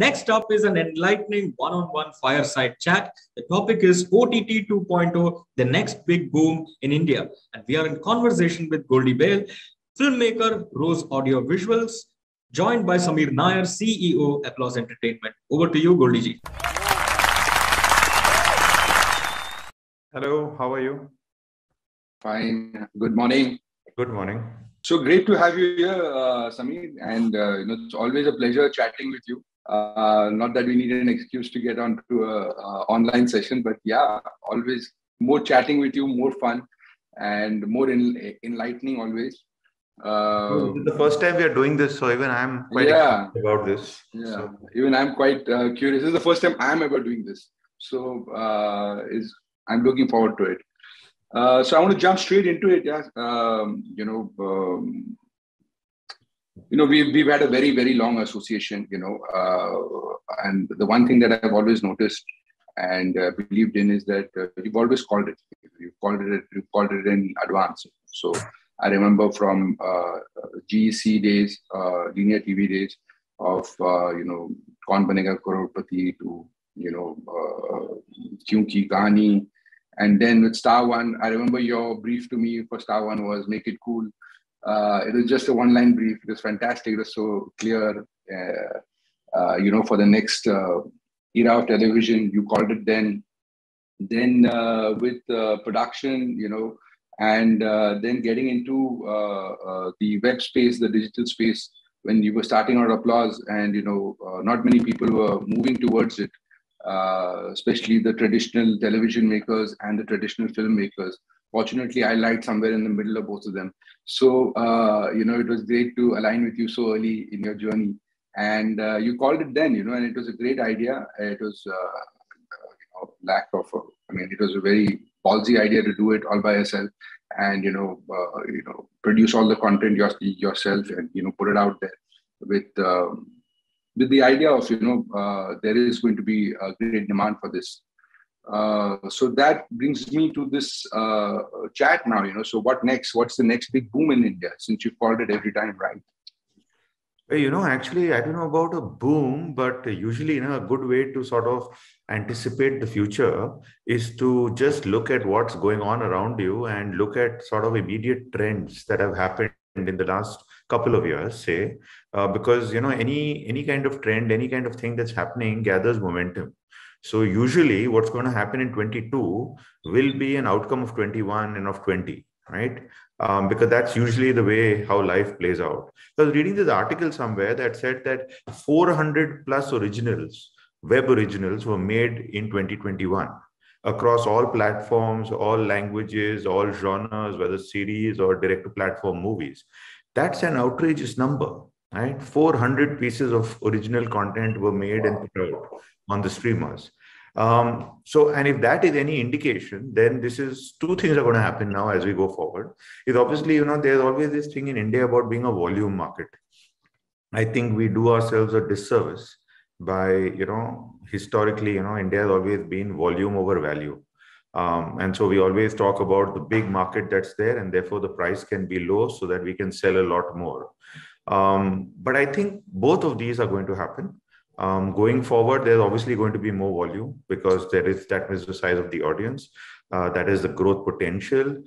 Next up is an enlightening one-on-one fireside chat. The topic is OTT 2.0, the next big boom in India. And we are in conversation with Goldie Behl, filmmaker, Rose Audiovisuals, joined by Samir Nair, CEO, Applause Entertainment. Over to you, Goldie ji. Hello, how are you? Fine. Good morning. Good morning. So great to have you here, Samir. And it's always a pleasure chatting with you. Not that we need an excuse to get onto a online session, but yeah, always more chatting with you, more fun, and more enlightening always. This is the first time we are doing this, so even I'm quite excited about this. Yeah, so. Even I'm quite curious. This is the first time I'm ever doing this, so I'm looking forward to it. So I want to jump straight into it. Yeah, we've had a very, very long association. And the one thing that I've always noticed and believed in is that you've always called it. You've called it in advance. So I remember from GEC days, linear TV days of Kaun Banega Crorepati to Qyuki, Kahani. And then with Star One, I remember your brief to me for Star One was make it cool. It was just a one-line brief. It was fantastic. It was so clear, for the next era of television. You called it then. Then with production, and then getting into the web space, the digital space, when you were starting out Applause, and not many people were moving towards it. Especially the traditional television makers and the traditional filmmakers. Fortunately, I lied somewhere in the middle of both of them. So, it was great to align with you so early in your journey. And you called it then, and it was a great idea. It was, it was a very ballsy idea to do it all by yourself and, produce all the content yourself and, put it out there with the idea of, there is going to be a great demand for this. So that brings me to this chat now, so what next? What's the next big boom in India, since you called it every time, right? Actually, I don't know about a boom, but usually, a good way to sort of anticipate the future is to just look at what's going on around you and look at sort of immediate trends that have happened in the last couple of years, say, because any kind of trend, any kind of thing that's happening gathers momentum. So usually what's going to happen in 22 will be an outcome of 21 and of 20, right? Because that's usually the way how life plays out. I was reading this article somewhere that said that 400 plus originals, web originals, were made in 2021 across all platforms, all languages, all genres, whether series or direct-to-platform movies. That's an outrageous number, right? 400 pieces of original content were made and put out on the streamers. And if that is any indication, then two things are going to happen now as we go forward. Is obviously, there's always this thing in India about being a volume market. I think we do ourselves a disservice by, historically, India has always been volume over value. And so we always talk about the big market that's there, and therefore the price can be low so that we can sell a lot more. But I think both of these are going to happen. Going forward, there's obviously going to be more volume because that is the size of the audience. That is the growth potential.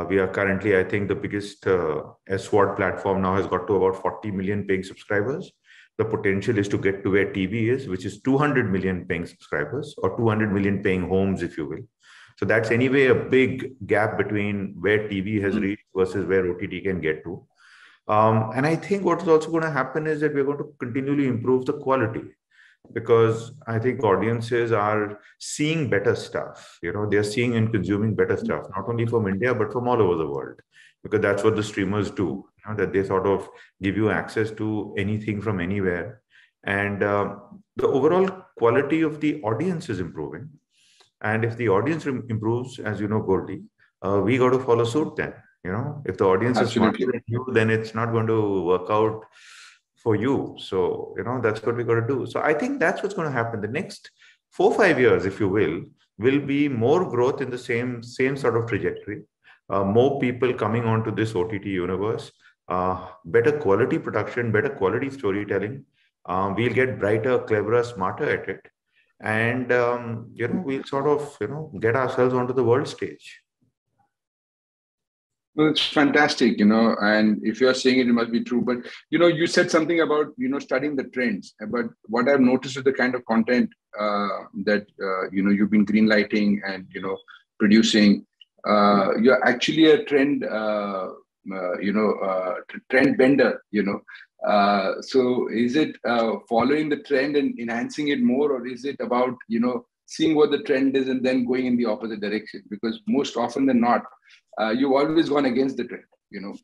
We are currently, I think, the biggest SWOT platform now has got to about 40 million paying subscribers. The potential is to get to where TV is, which is 200 million paying subscribers or 200 million paying homes, if you will. So that's anyway a big gap between where TV has reached versus where OTT can get to. And I think what's also going to happen is that we're going to continually improve the quality, because I think audiences are seeing better stuff. They're seeing and consuming better stuff, not only from India, but from all over the world, because that's what the streamers do, that they sort of give you access to anything from anywhere. And the overall quality of the audience is improving. And if the audience improves, as you know, Goldie, we got to follow suit then. If the audience is smarter than you, then it's not going to work out for you. So, that's what we got to do. So I think that's what's going to happen. The next 4-5 years, if you will be more growth in the same sort of trajectory. More people coming onto this OTT universe, better quality production, better quality storytelling, we'll get brighter, cleverer, smarter at it. And, we'll sort of, get ourselves onto the world stage. Well, it's fantastic, and if you're saying it, it must be true. But, you said something about, studying the trends. But what I've noticed is the kind of content that, you've been greenlighting and, producing. You're actually a trend, trend bender, So is it following the trend and enhancing it more, or is it about, seeing what the trend is and then going in the opposite direction? Because most often than not, you've always gone against the trend.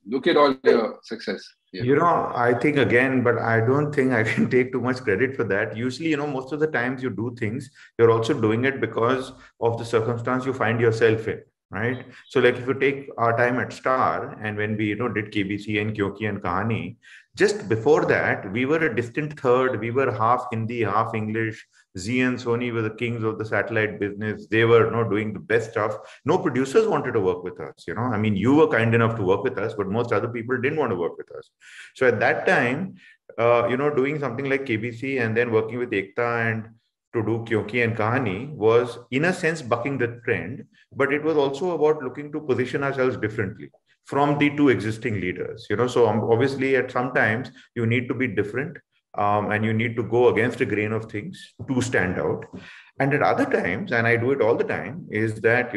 Look at all your success. I think again, but I don't think I can take too much credit for that. Usually, most of the times you do things, you're also doing it because of the circumstance you find yourself in, right? So like if you take our time at Star and when we, did KBC and Qyuki and Kahani, just before that, we were a distant third. We were half Hindi, half English. Z and Sony were the kings of the satellite business. They were doing the best stuff. No producers wanted to work with us. I mean, you were kind enough to work with us, but most other people didn't want to work with us. So at that time, doing something like KBC and then working with Ekta and to do Qyuki and Kahani was, in a sense, bucking the trend, but it was also about looking to position ourselves differently from the two existing leaders. So obviously at some times you need to be different. And you need to go against the grain of things to stand out. And at other times, and I do it all the time, is that,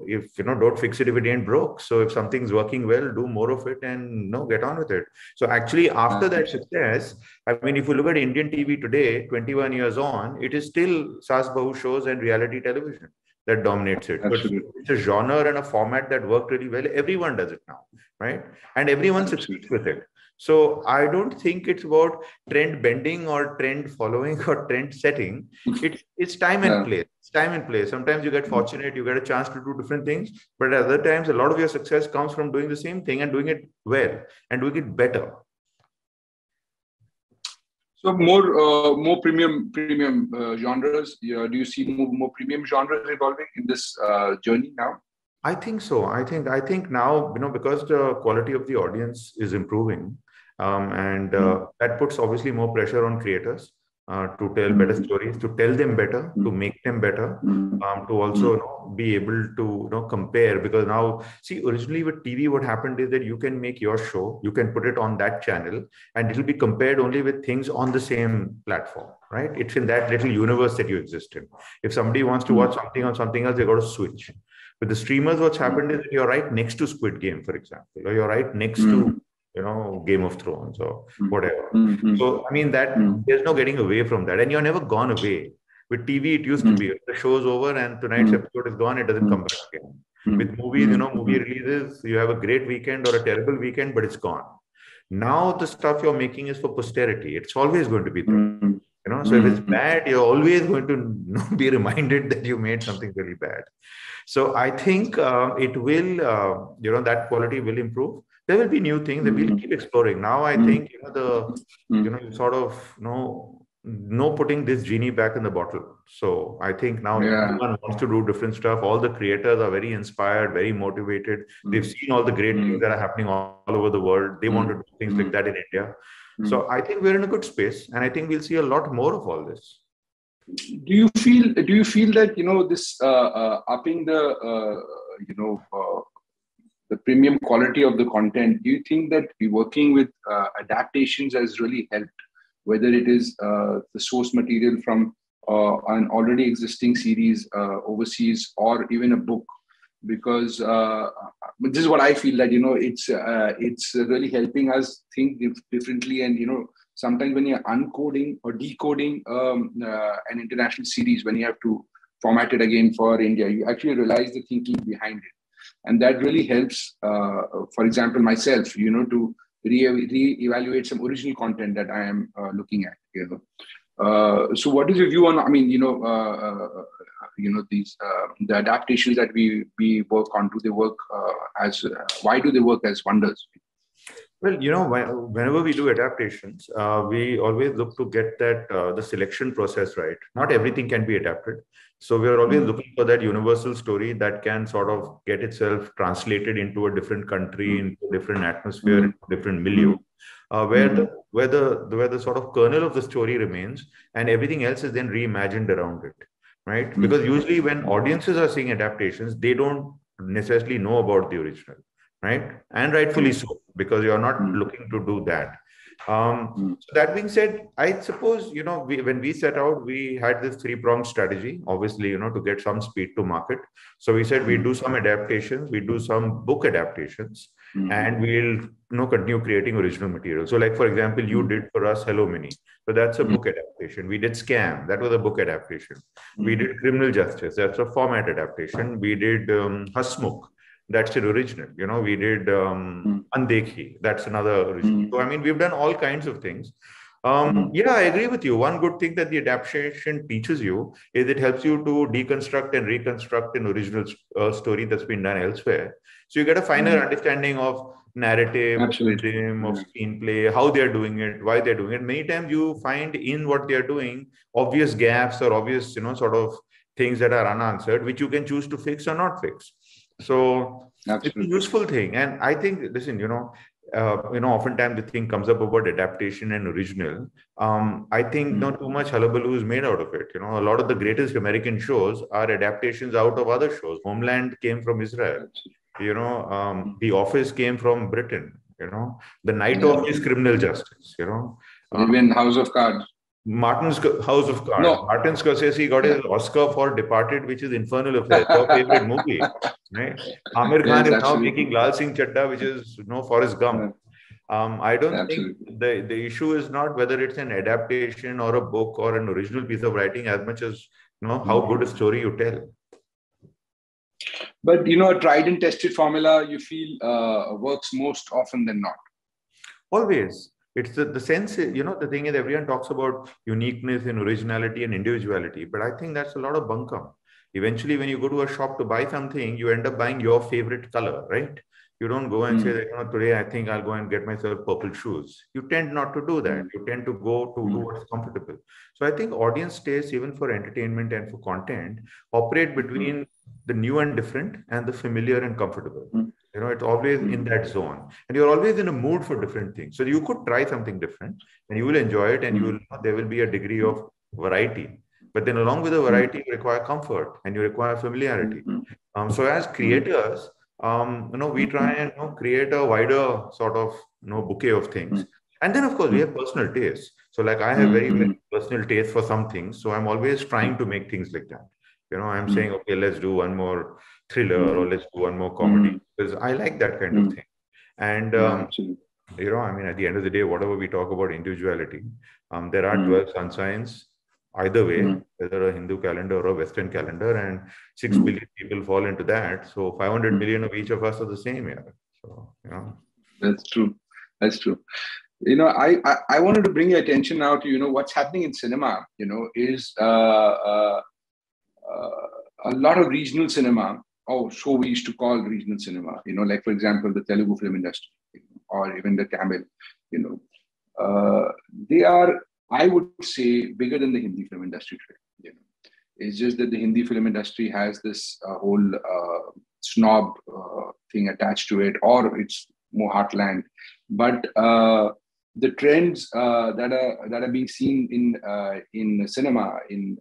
if, don't fix it if it ain't broke. So if something's working well, do more of it and, get on with it. So actually, after that success, I mean, if you look at Indian TV today, 21 years on, it is still Saas Bahu shows and reality television that dominates it. But it's a genre and a format that worked really well. Everyone does it now, right? And everyone succeeds with it. So I don't think it's about trend bending or trend following or trend setting. It's time and place. It's time and place. Sometimes you get fortunate, you get a chance to do different things, but at other times, a lot of your success comes from doing the same thing and doing it well and doing it better. So more premium genres. Do you see more premium genres evolving in this journey now? I think so. I think now, because the quality of the audience is improving, that puts obviously more pressure on creators to tell better stories, to tell them better, to make them better, to also be able to compare. Because now, see, originally with TV, what happened is that you can make your show, you can put it on that channel, and it'll be compared only with things on the same platform, right? It's in that little universe that you exist in. If somebody wants to watch something on something else, they got to switch. With the streamers, what's happened is that you're right next to Squid Game, for example, or you're right next to Game of Thrones or whatever. So, I mean, that there's no getting away from that. And you're never gone away. With TV, it used to be, the show's over and tonight's episode is gone, it doesn't come back again. With movies, movie releases, you have a great weekend or a terrible weekend, but it's gone. Now, the stuff you're making is for posterity. It's always going to be there. So if it's bad, you're always going to be reminded that you made something really bad. So I think it will, that quality will improve. There will be new things that we'll keep exploring. Now, I think, sort of, no putting this genie back in the bottle. So I think now everyone wants to do different stuff. All the creators are very inspired, very motivated. They've seen all the great things that are happening all over the world. They want to do things like that in India. So I think we're in a good space, and I think we'll see a lot more of all this. Do you feel that this upping the the premium quality of the content? Do you think that working with adaptations has really helped, whether it is the source material from an already existing series overseas or even a book? Because this is what I feel, that it's really helping us think differently. And sometimes when you're uncoding or decoding an international series, when you have to format it again for India, you actually realize the thinking behind it, and that really helps. For example, myself, to re-evaluate some original content that I am looking at. So, what is your view on? I mean, these the adaptations that we work on. Do they work why do they work as wonders? Well, whenever we do adaptations, we always look to get that the selection process right. Not everything can be adapted. So we are always looking for that universal story that can sort of get itself translated into a different country, into a different atmosphere, into a different milieu. where the sort of kernel of the story remains, and everything else is then reimagined around it, right? Because usually when audiences are seeing adaptations, they don't necessarily know about the original, right? And rightfully so, because you're not looking to do that. So that being said, I suppose, when we set out, we had this three-pronged strategy, obviously, to get some speed to market. So we said we do some adaptations, we do some book adaptations, and we'll, continue creating original material. So like, for example, you did for us Hello Mini. So that's a book adaptation. We did Scam. That was a book adaptation. We did Criminal Justice. That's a format adaptation. We did Hasmukh. That's an original. We did Andekhi. That's another original. So, I mean, we've done all kinds of things. Yeah, I agree with you. One good thing that the adaptation teaches you is it helps you to deconstruct and reconstruct an original story that's been done elsewhere. So you get a finer understanding of narrative, of rhythm, of screenplay, how they're doing it, why they're doing it. Many times you find in what they're doing obvious gaps or obvious, sort of things that are unanswered, which you can choose to fix or not fix. So it's a useful thing. And I think, listen, oftentimes the thing comes up about adaptation and original. I think not too much hullabaloo is made out of it. A lot of the greatest American shows are adaptations out of other shows. Homeland came from Israel. The Office came from Britain. The Night of is Criminal Justice. Even House of Cards. Martin's House of Cards. No. Martin Scorsese got his Oscar for Departed, which is Infernal Affairs, your favorite movie. Right? Amir Khan is now making Lal Singh Chadda, which is Forrest Gump. I don't think the issue is not whether it's an adaptation or a book or an original piece of writing, as much as how good a story you tell. But a tried and tested formula you feel works most often than not. Always. It's the sense, the thing is, everyone talks about uniqueness and originality and individuality, but I think that's a lot of bunkum. Eventually, when you go to a shop to buy something, you end up buying your favorite color, right? You don't go and say that, today I think I'll go and get myself purple shoes. You tend not to do that. You tend to go to do what's comfortable. So I think audience tastes, even for entertainment and for content, operate between the new and different and the familiar and comfortable. It's always in that zone, and you're always in a mood for different things. So you could try something different and you will enjoy it, and there will be a degree of variety. But then along with the variety, you require comfort and you require familiarity. So as creators, we try and create a wider sort of bouquet of things. And then, of course, we have personal tastes. So like I have very, very personal taste for some things. So I'm always trying to make things like that. I'm saying, okay, let's do one more thriller or let's do one more comedy, because I like that kind of thing. And, I mean, at the end of the day, whatever we talk about individuality, there are 12 sunshines either way, whether a Hindu calendar or a Western calendar, and 6 billion people fall into that. So 500 million of each of us are the same here. So, That's true. That's true. I wanted to bring your attention now to, what's happening in cinema, is a lot of regional cinema. So we used to call regional cinema, like, for example, the Telugu film industry, or even the Tamil, they are, I would say, bigger than the Hindi film industry today. It's just that the Hindi film industry has this whole snob thing attached to it, or it's more heartland. But the trends that are being seen in cinema, in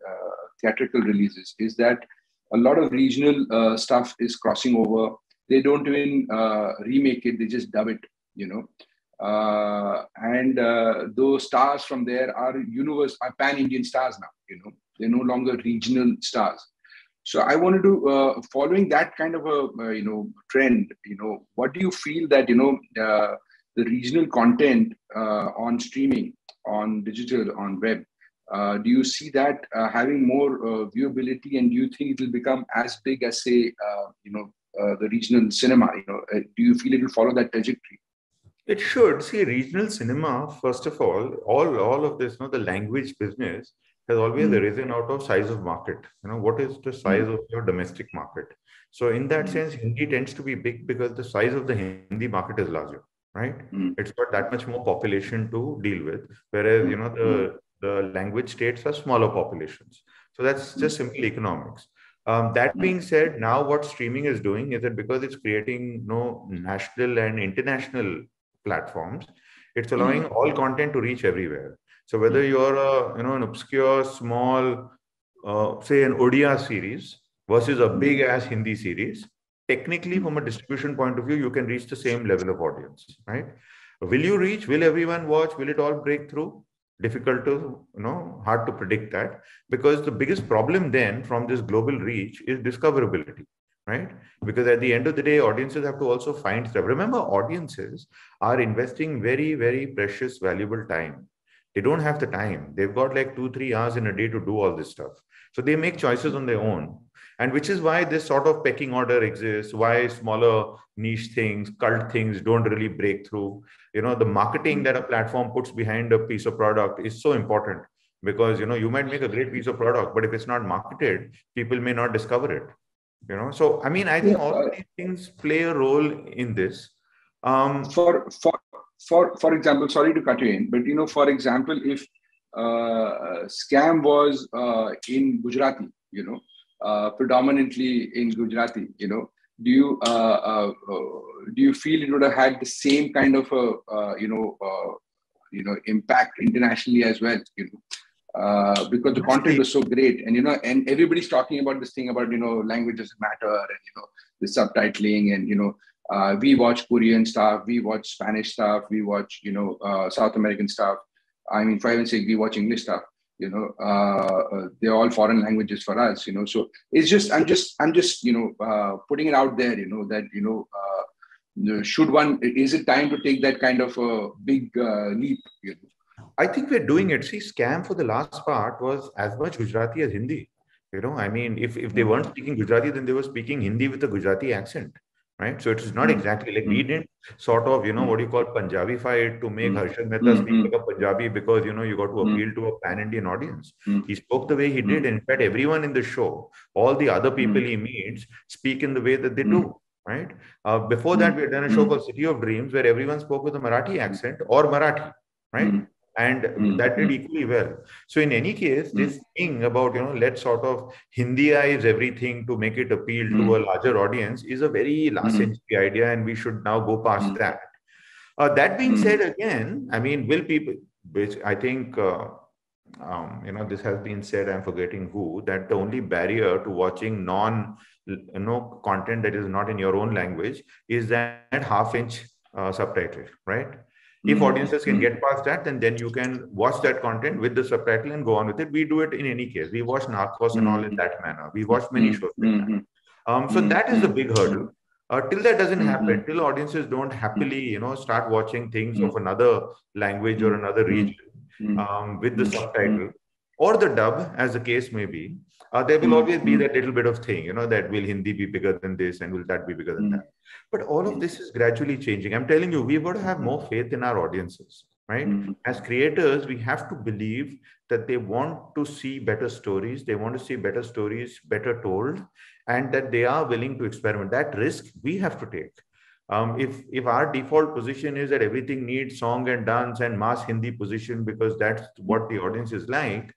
theatrical releases, is that a lot of regional stuff is crossing over. They don't even remake it; they just dub it. And those stars from there are pan-Indian stars now. They're no longer regional stars. So I wanted to, following that kind of a trend, what do you feel that the regional content on streaming, on digital, on web, do you see that having more viewability, and do you think it will become as big as, say, the regional cinema? Do you feel it will follow that trajectory? It should. See, regional cinema, first of all of this, the language business has always arisen out of size of market. What is the size of your domestic market? So in that sense, Hindi tends to be big because the size of the Hindi market is larger, right? It's got that much more population to deal with, whereas, the language states are smaller populations. So that's just simple economics. That being said, now what streaming is doing is that because it's creating national and international platforms, It's allowing all content to reach everywhere. So whether you're an obscure, small, say an Odia series versus a big ass Hindi series, technically from a distribution point of view, you can reach the same level of audience, right? Will you reach? Will everyone watch? Will it all break through? Difficult to, hard to predict that, because the biggest problem then from this global reach is discoverability, right? Because at the end of the day, audiences have to also find stuff. Remember, audiences are investing very, very precious, valuable time. They don't have the time. They've got like 2-3 hours in a day to do all this stuff. So they make choices on their own. And which is why this sort of pecking order exists, why smaller niche things, cult things don't really break through. The marketing that a platform puts behind a piece of product is so important, because, you might make a great piece of product, but if it's not marketed, people may not discover it. So, I mean, I think all of these things play a role in this. For example, sorry to cut you in, but, for example, if Scam was in Gujarati, predominantly in Gujarati, do you feel it would have had the same kind of impact internationally as well? Because the content was so great, and everybody's talking about this thing about language doesn't matter, and the subtitling, and we watch Korean stuff, we watch Spanish stuff, we watch South American stuff. I mean, for heaven's sake, we watch English stuff. They're all foreign languages for us. So it's just I'm just putting it out there. That is it time to take that kind of a big leap? I think we're doing it. See, Scam for the last part was as much Gujarati as Hindi. I mean, if they weren't speaking Gujarati, then they were speaking Hindi with a Gujarati accent, right? So it is not exactly like we didn't sort of, what you call Punjabi-fy it to make Harshad Mehta speak like a Punjabi, because, you got to appeal to a pan-Indian audience. He spoke the way he did. And in fact, everyone in the show, all the other people he meets, speak in the way that they do, right? Before that, we had done a show called City of Dreams, where everyone spoke with a Marathi accent or Marathi, right? And that did equally well. So in any case, this thing about, let's sort of Hindyize everything to make it appeal to a larger audience is a very last century idea, and we should now go past that. That being said, again, I mean, will people, which I think, this has been said, I'm forgetting who, that the only barrier to watching content that is not in your own language is that half-inch subtitle, right? If audiences can get past that, then you can watch that content with the subtitle and go on with it. We do it in any case. We watch Narcos and all in that manner. We watch many shows like that. So that is the big hurdle. Till that doesn't happen, till audiences don't happily, start watching things of another language or another region with the subtitle or the dub, as the case may be, there will always be that little bit of thing, that will Hindi be bigger than this and will that be bigger than that. But all of this is gradually changing. I'm telling you, we've got to have more faith in our audiences, right? As creators, we have to believe that they want to see better stories. They want to see better stories, better told, and that they are willing to experiment. That risk we have to take. If our default position is that everything needs song and dance and mass Hindi position because that's what the audience is like,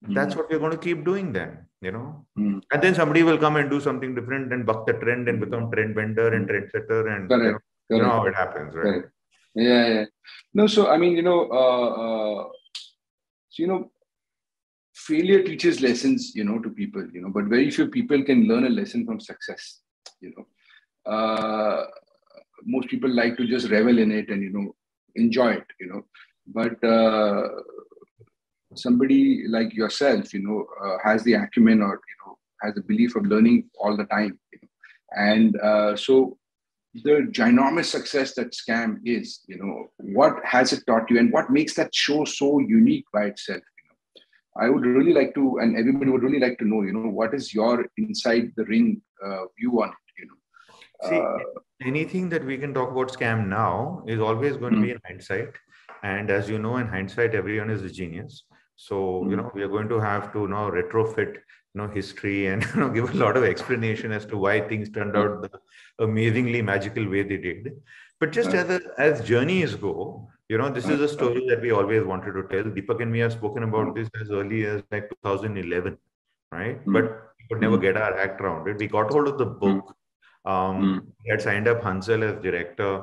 that's what we're going to keep doing then, And then somebody will come and do something different and buck the trend and become trend vendor and trend setter, and you know how it happens, right? Correct. Yeah. No, so I mean, failure teaches lessons, to people, but very few people can learn a lesson from success, Most people like to just revel in it and, enjoy it, but somebody like yourself, has the acumen or, has the belief of learning all the time, and so the ginormous success that Scam is, what has it taught you and what makes that show so unique by itself? I would really like to, and everybody would really like to know, what is your inside the ring view on it, See, anything that we can talk about Scam now is always going to be in hindsight. And as you know, in hindsight, everyone is a genius. So, we are going to have to now retrofit, history and give a lot of explanation as to why things turned out the amazingly magical way they did. But just as journeys go, this is a story that we always wanted to tell. Deepak and me have spoken about this as early as like 2011, right? But we could never get our act around it. We got hold of the book. We had signed up Hansel as director.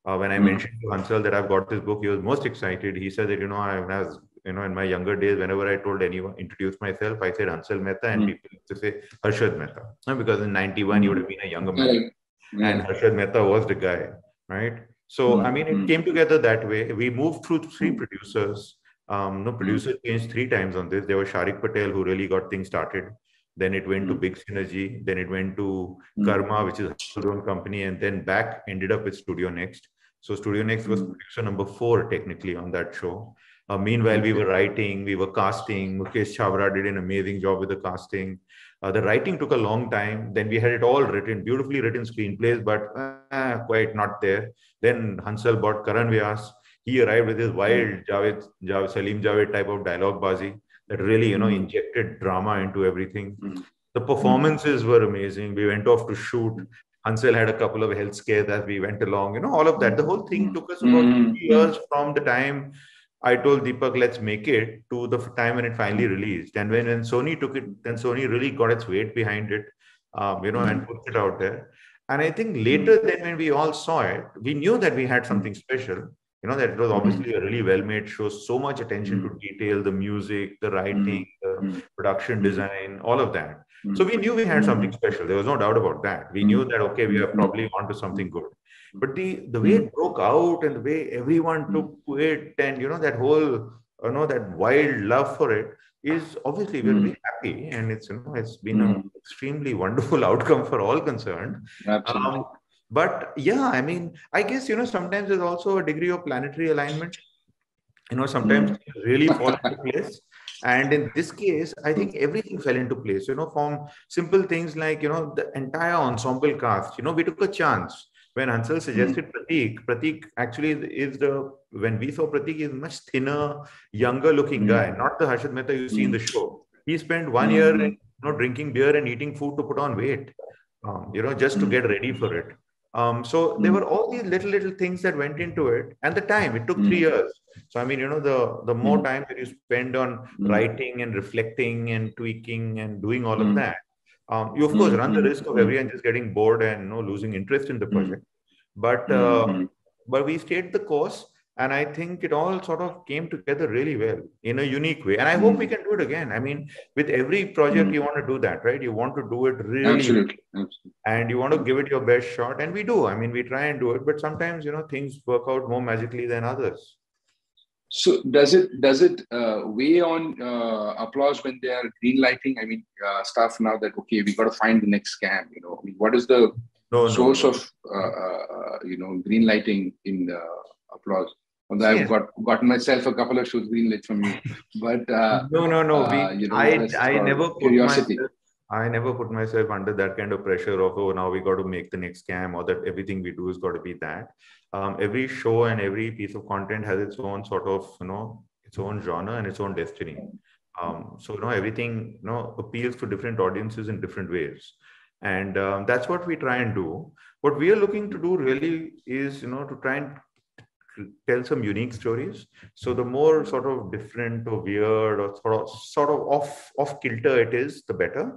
When I mentioned to Hansal that I've got this book, he was most excited. He said that, in my younger days, whenever I told anyone, introduce myself, I said Hansal Mehta, and people used to say Harshad Mehta. Because in 91, he would have been a younger man. And Harshad Mehta was the guy, right? So, I mean, it came together that way. We moved through 3 producers. Producers changed 3 times on this. There was Sharik Patel, who really got things started. Then it went to Big Synergy. Then it went to Karma, which is a own company. And then back ended up with Studio Next. So Studio Next was producer number 4 technically on that show. Meanwhile, we were writing, we were casting. Mukesh Chavra did an amazing job with the casting. The writing took a long time. Then we had it all written, beautifully written screenplays, but quite not there. Then Hansal bought Karan Vyas. He arrived with his wild Salim Javed type of dialogue bazi that really, injected drama into everything. The performances were amazing. We went off to shoot. Hansal had a couple of health scares as we went along, all of that. The whole thing took us about 3 years from the time I told Deepak, let's make it, to the time when it finally released. And when Sony took it, then Sony really got its weight behind it, and put it out there. And I think later then when we all saw it, we knew that we had something special, that it was obviously a really well-made show, so much attention to detail, the music, the writing, the production design, all of that. So we knew we had something special. There was no doubt about that. We knew that, okay, we are probably onto something good. But the way it broke out and the way everyone took to it, and that whole that wild love for it is obviously we're very happy, and it's been an extremely wonderful outcome for all concerned. Absolutely. But yeah, I mean, I guess sometimes there's also a degree of planetary alignment. Sometimes things really fall into place. And in this case, I think everything fell into place, from simple things like, the entire ensemble cast. We took a chance. When Hansal suggested Prateek actually when we saw Prateek, is much thinner, younger looking guy, not the Harshad Mehta you see in the show. He spent 1 year drinking beer and eating food to put on weight, just to get ready for it. So there were all these little things that went into it, and the time, it took 3 years. So, I mean, the more time that you spend on writing and reflecting and tweaking and doing all of that, you of course run the risk of everyone just getting bored and losing interest in the project. But we stayed the course, and I think it all sort of came together really well in a unique way. And I hope we can do it again. I mean, with every project, you want to do that, right? You want to do it really, absolutely. And you want to give it your best shot. And we do. I mean, we try and do it, but sometimes things work out more magically than others. So does it weigh on applause when they are green lighting? I mean, stuff now that, okay, we got to find the next scam. I mean, what is the source of green lighting in applause? Although I've gotten myself a couple of shoots green lit from you, but I never put curiosity. I never put myself under that kind of pressure of, oh, now we got to make the next scam, or that everything we do has got to be that. Every show and every piece of content has its own sort of, its own genre and its own destiny. So, everything, appeals to different audiences in different ways. And that's what we try and do. What we are looking to do really is, to try and tell some unique stories. So the more sort of different or weird or sort of off kilter it is, the better.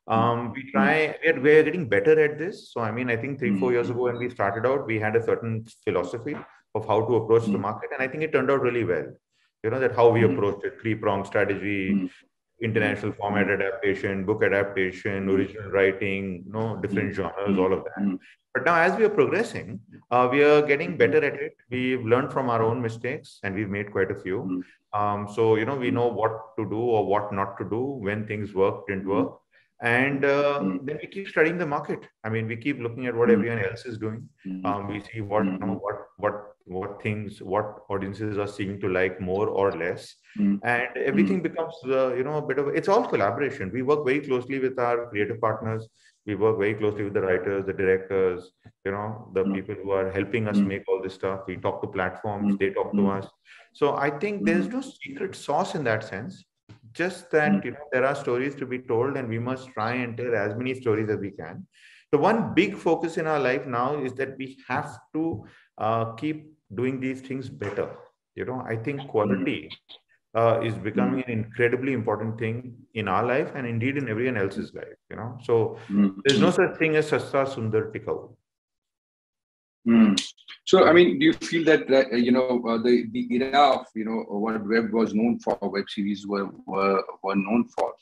We're getting better at this. So, I mean, I think 3-4 years ago when we started out, we had a certain philosophy of how to approach the market. And I think it turned out really well. That how we approached it, 3-pronged strategy, international format adaptation, book adaptation, original writing, different genres, all of that. But now as we are progressing, we are getting better at it. We've learned from our own mistakes, and we've made quite a few. So, we know what to do or what not to do when things work, didn't work. And then we keep studying the market. I mean, we keep looking at what everyone else is doing. We see what audiences are seeming to like more or less. And everything becomes, a bit of, it's all collaboration. We work very closely with our creative partners. We work very closely with the writers, the directors, the people who are helping us make all this stuff. We talk to platforms, they talk to us. So I think there's no secret sauce in that sense. Just that, there are stories to be told, and we must try and tell as many stories as we can. The one big focus in our life now is that we have to keep doing these things better. I think quality is becoming an incredibly important thing in our life, and indeed in everyone else's life. So there's no such thing as Sasta Sundar Tikau. So, I mean, do you feel that, the era of, what web was known for, web series were known for,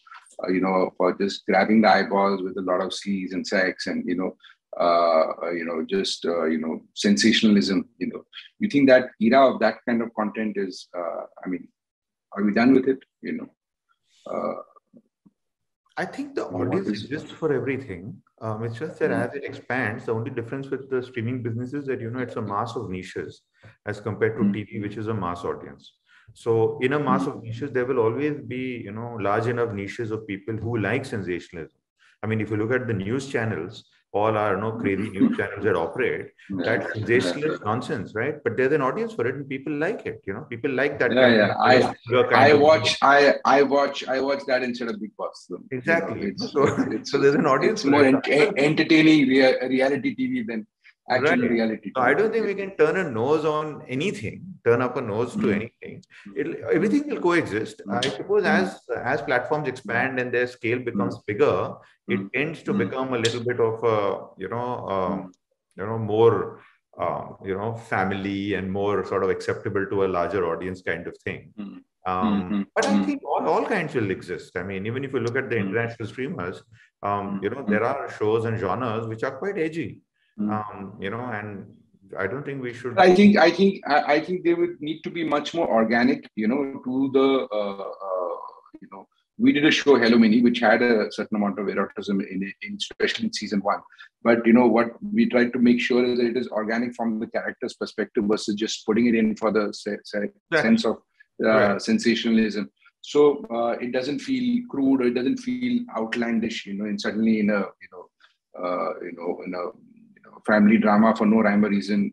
for just grabbing the eyeballs with a lot of sleaze and sex and, sensationalism, you think that era of that kind of content is, are we done with it? I think the audience exists for everything. It's just that as it expands, the only difference with the streaming business is that, it's a mass of niches as compared to TV, which is a mass audience. So in a mass of niches, there will always be, large enough niches of people who like sensationalism. I mean, if you look at the news channels, all are crazy news channels that operate. That's sensationalist nonsense, right? But there's an audience for it, and people like it. People like that. I watch that instead of Big Boss. Exactly. So there's an audience. It's more entertaining reality TV than actual reality TV. So I don't think we can turn a nose on anything, turn up a nose to anything. Everything will coexist. I suppose as platforms expand and their scale becomes bigger, it tends to become a little bit of more family and more sort of acceptable to a larger audience kind of thing. But I think all kinds will exist. I mean, even if you look at the international streamers, there are shows and genres which are quite edgy. And I don't think we should. I think they would need to be much more organic, to the, we did a show, Hello Mini, which had a certain amount of eroticism in especially in season 1. But, what we tried to make sure is that it is organic from the character's perspective versus just putting it in for the sense of sensationalism. So it doesn't feel crude, or it doesn't feel outlandish, and certainly in a, in a family drama for no rhyme or reason,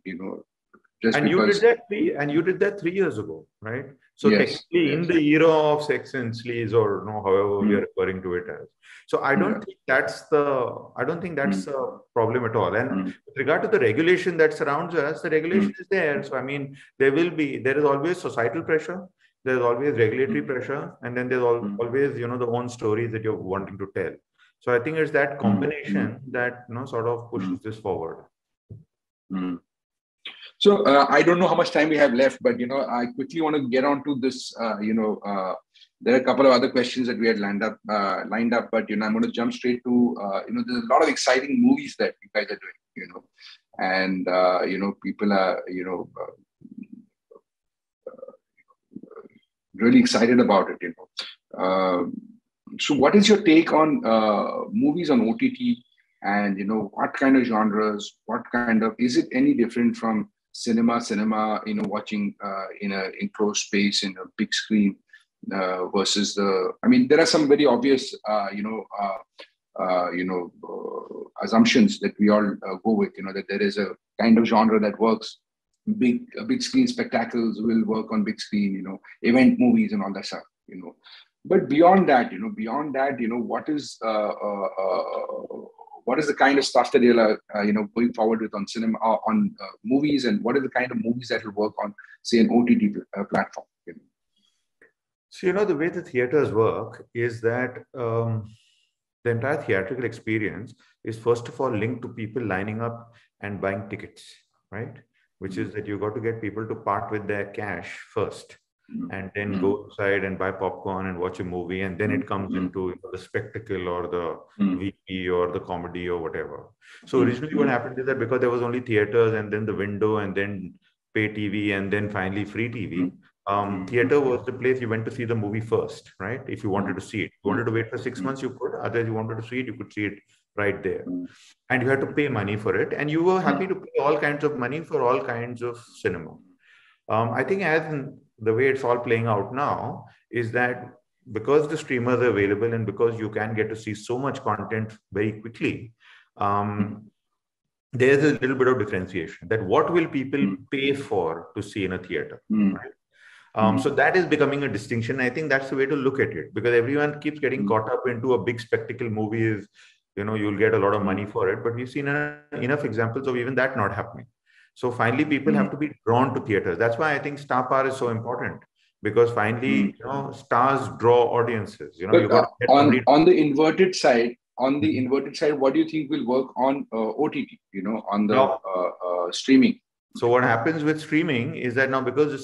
just and because. You did that 3 years ago, right? So technically in the era of sex and sleaze, or however we are referring to it as. So I don't think that's a problem at all. And with regard to the regulation that surrounds us, the regulation is there. So I mean, there is always societal pressure, there's always regulatory pressure, and then there's always, the own stories that you're wanting to tell. So I think it's that combination that sort of pushes this forward. So I don't know how much time we have left, but I quickly want to get on to this. There are a couple of other questions that we had lined up, but I'm going to jump straight to there's a lot of exciting movies that you guys are doing, and people are really excited about it, So what is your take on movies on OTT, and what kind of genres, is it any different from cinema, watching in an enclosed space in a big screen versus there are some very obvious assumptions that we all go with, that there is a kind of genre that works. Big screen spectacles will work on big screen, event movies and all that stuff, But beyond that, what is the kind of stuff that you're, going forward with on cinema, on movies, and what is the kind of movies that will work on, say, an OTT platform? So, the way the theaters work is that the entire theatrical experience is first of all linked to people lining up and buying tickets, right? Which is that you got to get people to part with their cash first, and then go inside and buy popcorn and watch a movie, and then it comes into the spectacle or the VP or the comedy or whatever. So originally what happened is that because there was only theaters and then the window and then pay TV and then finally free TV, theater was the place you went to see the movie first, right? If you wanted to see it. If you wanted to wait for 6 months, you could. Otherwise, you wanted to see it, you could see it right there. And you had to pay money for it. And you were happy to pay all kinds of money for all kinds of cinema. I think the way it's all playing out now is that because the streamers are available and because you can get to see so much content very quickly, there's a little bit of differentiation that what will people pay for to see in a theater, right? So that is becoming a distinction. I think that's the way to look at it, because everyone keeps getting caught up into a big spectacle movie is, you'll get a lot of money for it, but we've seen enough examples of even that not happening. So finally, people have to be drawn to theaters. That's why I think star power is so important, because finally, stars draw audiences. But on the inverted side, on the inverted side, what do you think will work on OTT, on the streaming? So what happens with streaming is that now, because the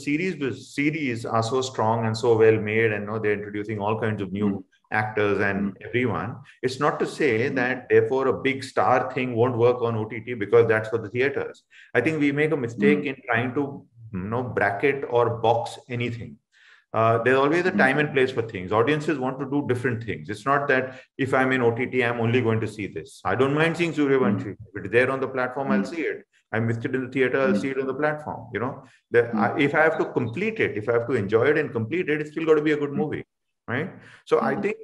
series are so strong and so well made, and they're introducing all kinds of new actors and everyone, it's not to say that therefore a big star thing won't work on OTT because that's for the theaters. I think we make a mistake in trying to bracket or box anything. There's always a time and place for things. Audiences want to do different things. It's not that if I'm in OTT, I'm only going to see this. I don't mind seeing Suryavanshi. If it's there on the platform, I'll see it. I missed it in the theater, I'll see it on the platform. If I have to complete it, if I have to enjoy it and complete it, it's still got to be a good movie, right? So I think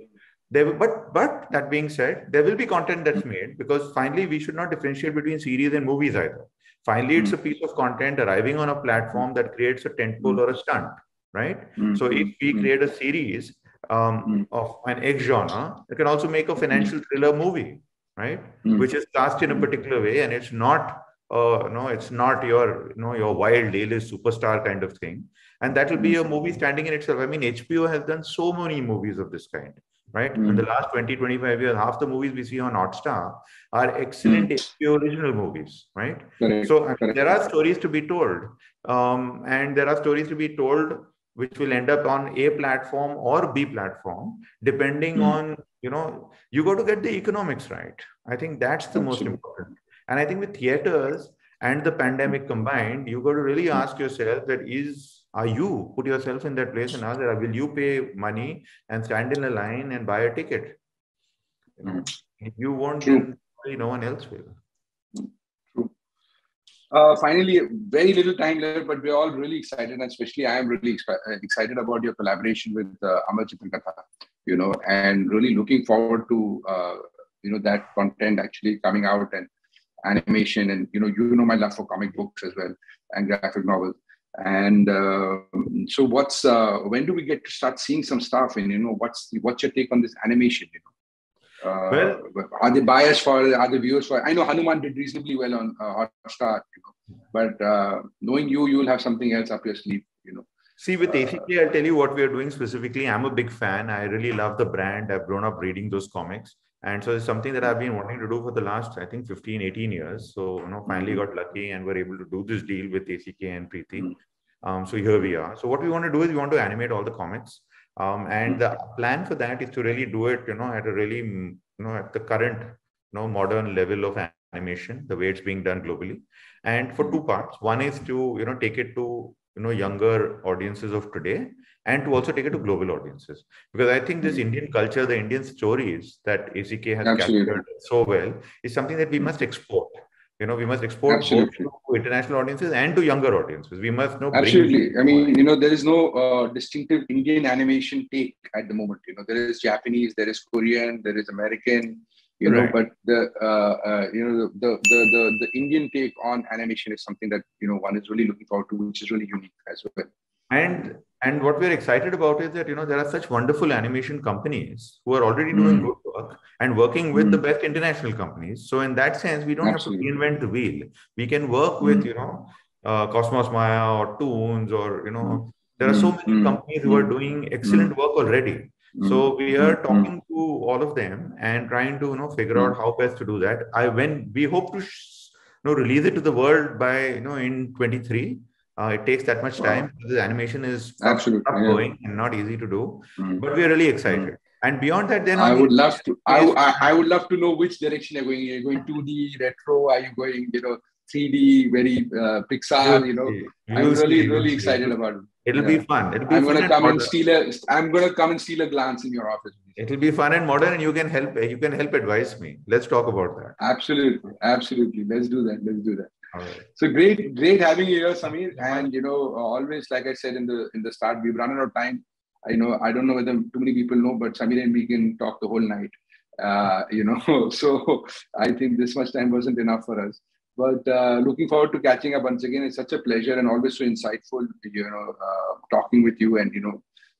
but that being said, there will be content that's made, because finally we should not differentiate between series and movies either. Finally, it's a piece of content arriving on a platform that creates a tentpole or a stunt, right? So if we create a series of an X genre, it can also make a financial thriller movie, right? Which is cast in a particular way, and it's not it's not your your wild A-list superstar kind of thing, and that will be a movie standing in itself. I mean, HBO has done so many movies of this kind, right? In the last 20-25 years, half the movies we see on Hotstar are excellent HBO original movies, right? So there are stories to be told, and there are stories to be told which will end up on A platform or B platform, depending on you got to get the economics right. I think that's the most important. And I think with theaters and the pandemic combined, you got to really ask yourself that put yourself in that place and ask that, will you pay money and stand in a line and buy a ticket? If you won't, then no one else will. True. Finally, very little time left, but we're all really excited, and especially I am really excited about your collaboration with Amar Chitrakatha, and really looking forward to that content actually coming out, and animation, and my love for comic books as well and graphic novels. And so when do we get to start seeing some stuff, and what's your take on this animation? Well, are they biased for, are the viewers for? I know Hanuman did reasonably well on Hotstar, but knowing you'll have something else up your sleeve, See, with ACK, I'll tell you what we are doing specifically. I'm a big fan. I really love the brand. I've grown up reading those comics. And so it's something that I've been wanting to do for the last, I think, 15, 18 years. So, finally got lucky and were able to do this deal with ACK and Preeti. So here we are. So what we want to do is we want to animate all the comics. And the plan for that is to really do it, at a really, at the current, modern level of animation, the way it's being done globally. And for two parts. One is to, take it to, younger audiences of today, and to also take it to global audiences. Because I think this Indian culture, the Indian stories that ACK has captured so well, is something that we must export. We must export both to international audiences and to younger audiences. We must know. Absolutely. I mean, there is no distinctive Indian animation take at the moment. There is Japanese, there is Korean, there is American. But the Indian take on animation is something that one is really looking forward to, which is really unique as well. And what we're excited about is that there are such wonderful animation companies who are already doing good work and working with the best international companies. So in that sense, we don't have to reinvent the wheel. We can work with Cosmos Maya or Toons, or there are so many companies who are doing excellent work already. So we are talking to all of them and trying to figure out how best to do that. When we hope to release it to the world by in 23. It takes that much time. The animation is tough going and not easy to do, but we are really excited. And beyond that, then I would love to. I would love to know which direction you're going. Are you going 2D retro? Are you going 3D, very Pixar? I'm really excited about it. It'll be fun. I'm going to come and steal a glance in your office. It'll be fun and modern, and you can help advise me. Let's talk about that. Absolutely. Let's do that. Right. So great having you here, Samir. And always, like I said in the start, we've run out of time. I don't know whether too many people know, but Samir and we can talk the whole night. So I think this much time wasn't enough for us. But looking forward to catching up once again. It's such a pleasure and always so insightful, talking with you and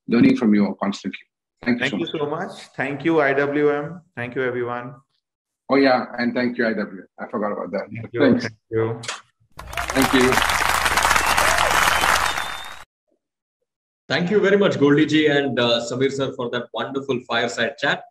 learning from you constantly. Thank you so much. Thank you, IWM. Thank you, everyone. Oh yeah, and thank you, IW. I forgot about that. Thank you. Thanks. Thank you. Thank you very much, Goldie ji and Samir sir, for that wonderful fireside chat.